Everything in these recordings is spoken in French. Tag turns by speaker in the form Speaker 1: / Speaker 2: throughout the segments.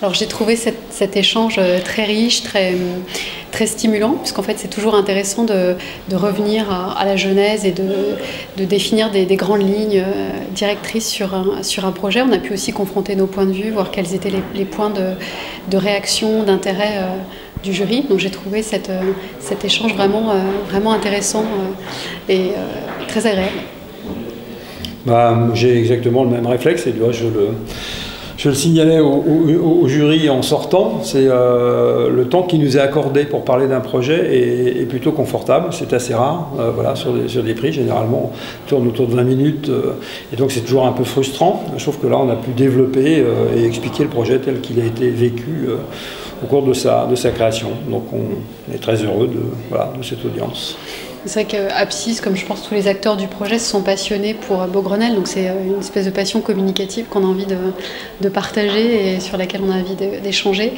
Speaker 1: Alors j'ai trouvé cet échange très riche, très stimulant, puisqu'en fait c'est toujours intéressant de revenir à la genèse et de définir des grandes lignes directrices sur un projet. On a pu aussi confronter nos points de vue, voir quels étaient les points de réaction, d'intérêt du jury. Donc j'ai trouvé cet échange vraiment intéressant et très agréable.
Speaker 2: J'ai exactement le même réflexe et je le signalais au jury en sortant, c'est le temps qui nous est accordé pour parler d'un projet est plutôt confortable, c'est assez rare, voilà, sur des prix, généralement on tourne autour de 20 minutes, et donc c'est toujours un peu frustrant. Je trouve que là on a pu développer et expliquer le projet tel qu'il a été vécu au cours de sa création, donc on est très heureux de cette audience.
Speaker 1: C'est vrai qu'Apsis, comme je pense tous les acteurs du projet, se sont passionnés pour Beaugrenelle, donc c'est une espèce de passion communicative qu'on a envie de partager et sur laquelle on a envie d'échanger.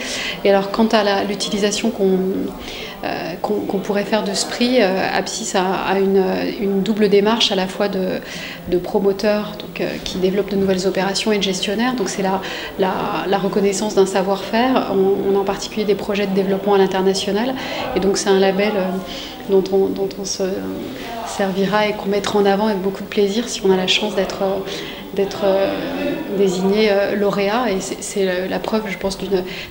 Speaker 1: Et alors quant à l'utilisation qu'on pourrait faire de ce prix, Apsis a une double démarche à la fois de promoteurs qui développent de nouvelles opérations et de gestionnaires. Donc c'est la reconnaissance d'un savoir-faire. On a en particulier des projets de développement à l'international et donc c'est un label dont on se servira et qu'on mettra en avant avec beaucoup de plaisir si on a la chance d'être désigné lauréat. Et c'est la preuve, je pense,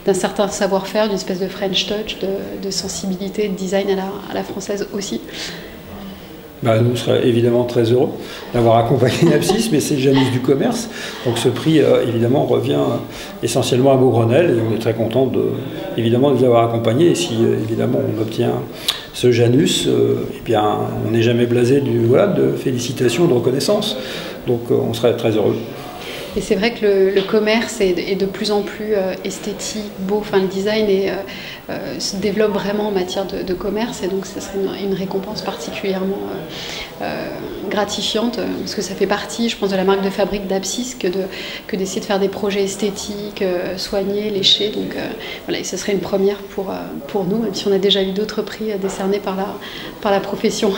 Speaker 1: d'un certain savoir-faire, d'une espèce de French touch, de sensibilité, de design à la française aussi.
Speaker 2: Nous, on serait évidemment très heureux d'avoir accompagné Apsis, mais c'est le Janus du commerce. Donc ce prix, évidemment, revient essentiellement à Beaugrenelle et on est très content évidemment de les avoir accompagnés. Et si, évidemment, on obtient ce Janus, eh bien, on n'est jamais blasé de félicitations, de reconnaissance. Donc on serait très heureux.
Speaker 1: Et c'est vrai que le commerce est de plus en plus esthétique, beau, enfin le design se développe vraiment en matière de commerce et donc ça serait une récompense particulièrement gratifiante parce que ça fait partie, je pense, de la marque de fabrique d'Apsis que d'essayer de faire des projets esthétiques, soignés, léchés. Donc voilà, et ce serait une première pour nous, même si on a déjà eu d'autres prix décernés par la profession.